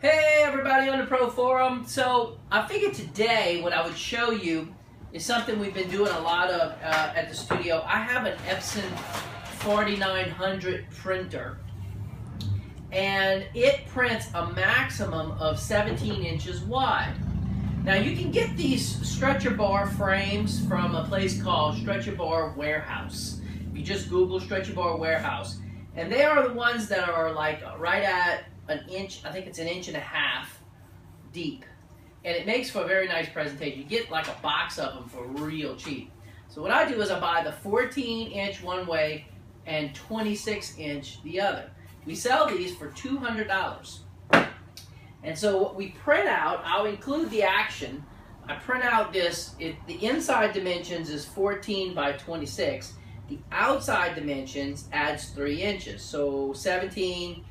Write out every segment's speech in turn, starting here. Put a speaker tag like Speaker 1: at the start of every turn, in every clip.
Speaker 1: Hey everybody on the Pro Forum. So I figured today what I would show you is something we've been doing a lot of at the studio. I have an Epson 4900 printer and it prints a maximum of 17 inches wide. Now you can get these stretcher bar frames from a place called Stretcher Bar Warehouse. You just Google Stretcher Bar Warehouse and they are the ones that are like right at an inch, I think it's 1.5 inches deep, and it makes for a very nice presentation. You get like a box of them for real cheap. So what I do is I buy the 14-inch one way and 26-inch the other. We sell these for $200. And so what we print out, I'll include the action. I print out this, the inside dimensions is 14 by 26. The outside dimensions adds 3 inches, so 17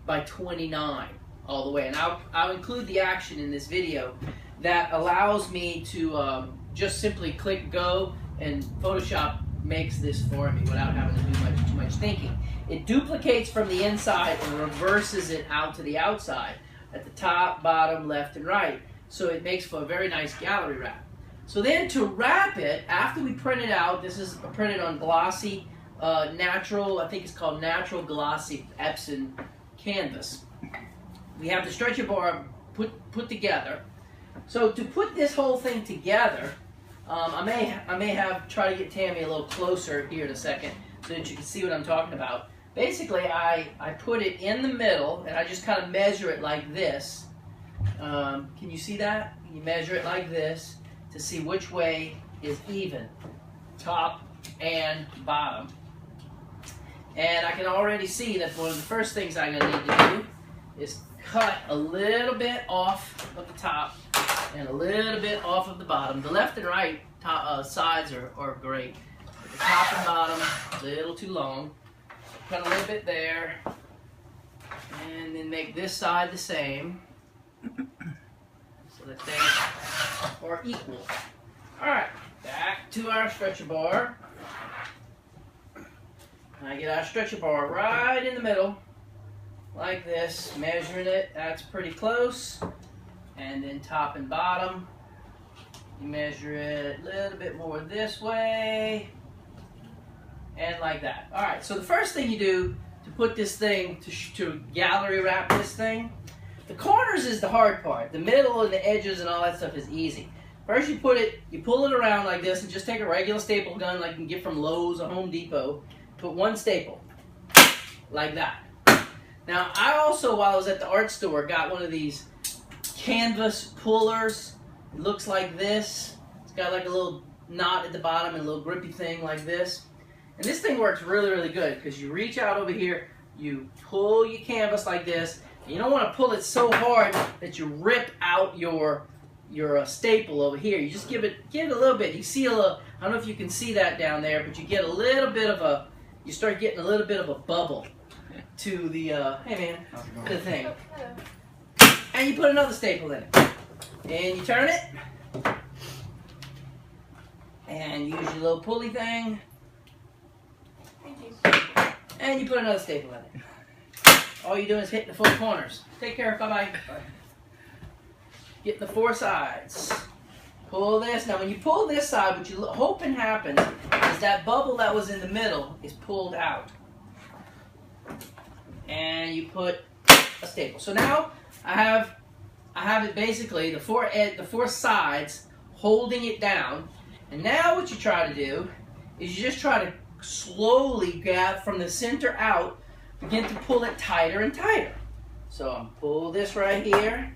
Speaker 1: by 29 all the way, and I'll include the action in this video that allows me to just simply click go, and Photoshop makes this for me without having to do too much thinking. It duplicates from the inside and reverses it out to the outside at the top, bottom, left, and right, so it makes for a very nice gallery wrap. So then to wrap it, after we print it out, this is printed on glossy natural, I think it's called natural glossy Epson canvas. We have the stretcher bar put together. So to put this whole thing together, I may have try to get Tammy a little closer here in a second so that you can see what I'm talking about. Basically, I put it in the middle and I just kind of measure it like this. Can you see that? You measure it like this to see which way is even, top and bottom. And I can already see that one of the first things I'm going to need to do is cut a little bit off of the top and a little bit off of the bottom. The left and right sides are great. But the top and bottom, a little too long. Cut a little bit there. And then make this side the same. So that they are equal. Alright, back to our stretcher bar. I get our stretcher bar right in the middle, like this, measuring it, that's pretty close. And then top and bottom, you measure it a little bit more this way, and like that. Alright, so the first thing you do to put this thing, to gallery wrap this thing, the corners is the hard part. The middle and the edges and all that stuff is easy. First you pull it around like this, and just take a regular staple gun like you can get from Lowe's or Home Depot. Put one staple, like that. Now, I also, while I was at the art store, got one of these canvas pullers. It looks like this. It's got like a little knot at the bottom and a little grippy thing like this. And this thing works really, really good because you reach out over here, you pull your canvas like this. And you don't want to pull it so hard that you rip out your staple over here. You just give it a little bit. You see a little, I don't know if you can see that down there, but you get a little bit of a, you start getting a little bit of a bubble to the, hey man, to the thing. And you put another staple in it. And you turn it. And use your little pulley thing. And you put another staple in it. All you're doing is hitting the 4 corners. Take care, bye-bye. Get the 4 sides. Pull this. Now when you pull this side, what you're hoping happens is that bubble that was in the middle is pulled out. And you put a staple. So now I have it basically the 4 sides holding it down. And now what you try to do is you just try to slowly grab from the center out, begin to pull it tighter and tighter. So I'm pull this right here.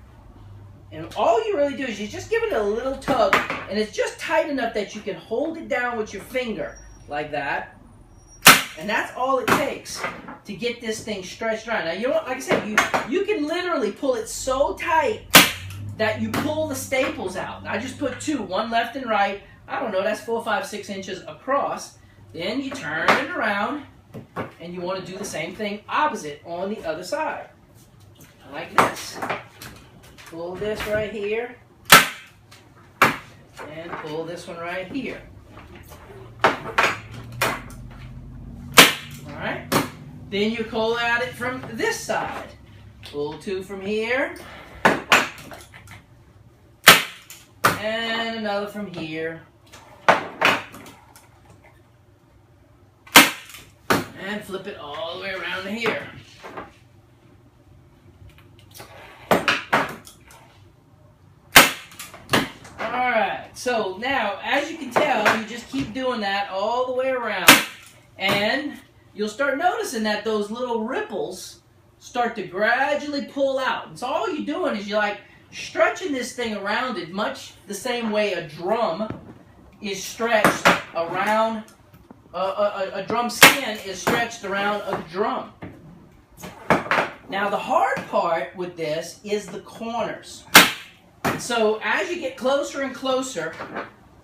Speaker 1: And all you really do is you just give it a little tug, and it's just tight enough that you can hold it down with your finger, like that. And that's all it takes to get this thing stretched around. Now, you know what, like I said, you can literally pull it so tight that you pull the staples out. Now, I just put 2, one left and right. I don't know, that's 4, 5, 6 inches across. Then you turn it around, and you want to do the same thing opposite on the other side, like this. Pull this right here, and pull this one right here. Alright? Then you pull at it from this side. Pull two from here. And another from here. And flip it all the way around to here. Alright, so now, as you can tell, you just keep doing that all the way around. And you'll start noticing that those little ripples start to gradually pull out. And so all you're doing is you're like stretching this thing around it much the same way a drum is stretched around, a drum skin is stretched around a drum. Now the hard part with this is the corners. So as you get closer and closer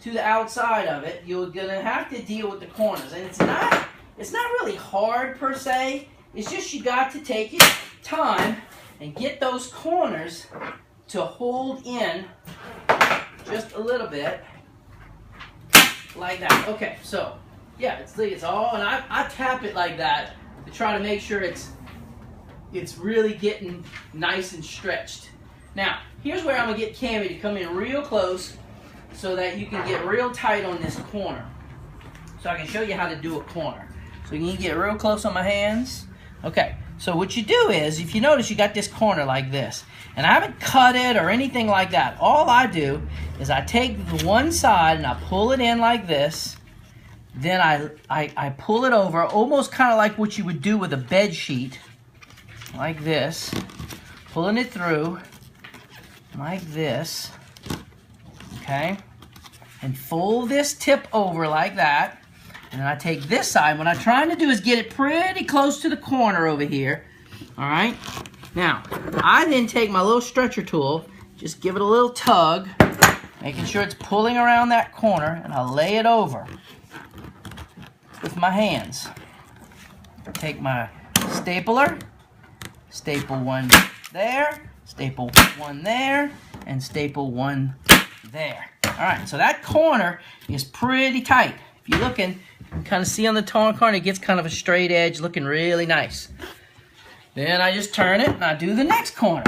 Speaker 1: to the outside of it, you're going to have to deal with the corners. And it's not really hard per se. It's just you got to take your time and get those corners to hold in just a little bit like that. Okay, so yeah, it's all, and I tap it like that to try to make sure it's really getting nice and stretched. Now, here's where I'm going to get Cammie to come in real close so that you can get real tight on this corner. So I can show you how to do a corner. So you can get real close on my hands. Okay, so what you do is, if you notice, you got this corner like this. And I haven't cut it or anything like that. All I do is I take the one side and I pull it in like this. Then I pull it over, almost kind of like what you would do with a bed sheet. Like this. Pulling it through. Like this, okay, and fold this tip over like that, and then I take this side. What I'm trying to do is get it pretty close to the corner over here, all right? Now, I then take my little stretcher tool, just give it a little tug, making sure it's pulling around that corner, and I'll lay it over with my hands. Take my stapler, staple one there, staple one there, and staple one there. Alright, so that corner is pretty tight. If you're looking, you can kind of see on the torn corner, it gets kind of a straight edge, looking really nice. Then I just turn it, and I do the next corner.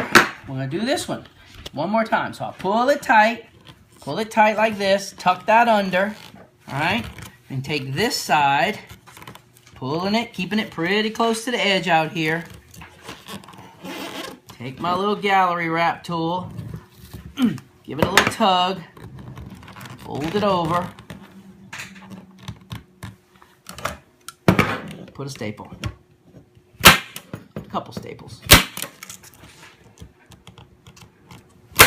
Speaker 1: We're going to do this one more time. So I'll pull it tight like this, tuck that under, alright, and take this side, pulling it, keeping it pretty close to the edge out here. Take my little gallery wrap tool, give it a little tug, fold it over, put a staple, a couple staples. Do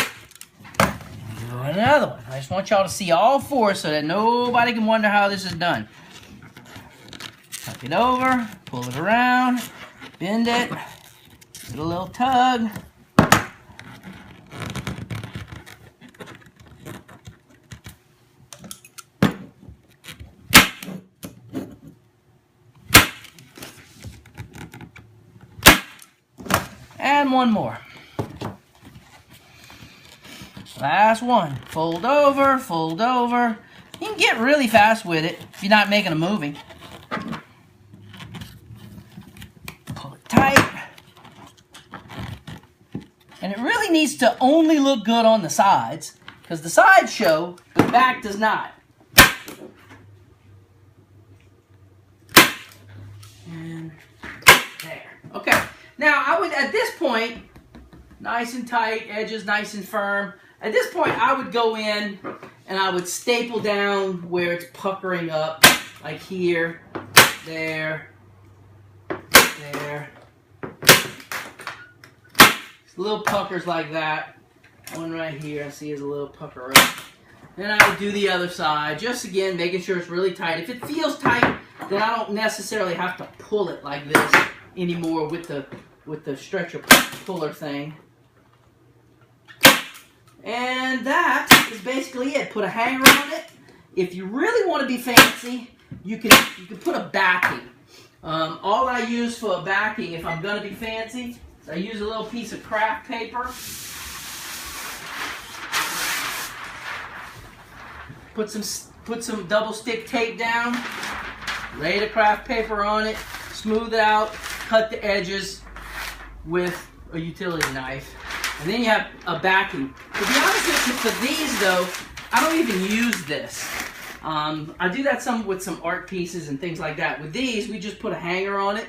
Speaker 1: another one. I just want y'all to see all four so that nobody can wonder how this is done. Tuck it over, pull it around, bend it. Give it a little tug. And one more. Last one. Fold over, fold over. You can get really fast with it if you're not making a movie. Pull it tight. And it really needs to only look good on the sides, because the sides show, the back does not. And there. Okay. Now, I would, at this point, nice and tight, edges nice and firm. At this point, I would go in and I would staple down where it's puckering up, like here, there, there. Little puckers like that. One right here, I see is a little pucker up. Then I would do the other side, just again making sure it's really tight. If it feels tight, then I don't necessarily have to pull it like this anymore with the stretcher puller thing. And that is basically it. Put a hanger on it. If you really want to be fancy, you can put a backing. All I use for a backing, if I'm going to be fancy, is I use a little piece of craft paper. Put some double stick tape down. Lay the craft paper on it. Smooth it out. Cut the edges with a utility knife. And then you have a backing. To be honest with you, for these though, I don't even use this. I do that some with some art pieces and things like that. With these, we just put a hanger on it,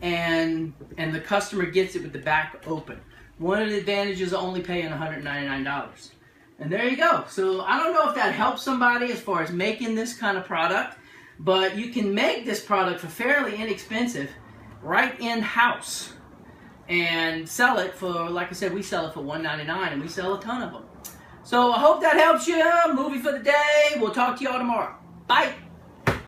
Speaker 1: and the customer gets it with the back open. One of the advantages of only paying $199. And there you go. So I don't know if that helps somebody as far as making this kind of product, but you can make this product for fairly inexpensive right in-house and sell it for, like I said, we sell it for $199 and we sell a ton of them. So I hope that helps you. Movie for the day. We'll talk to y'all tomorrow. Bye.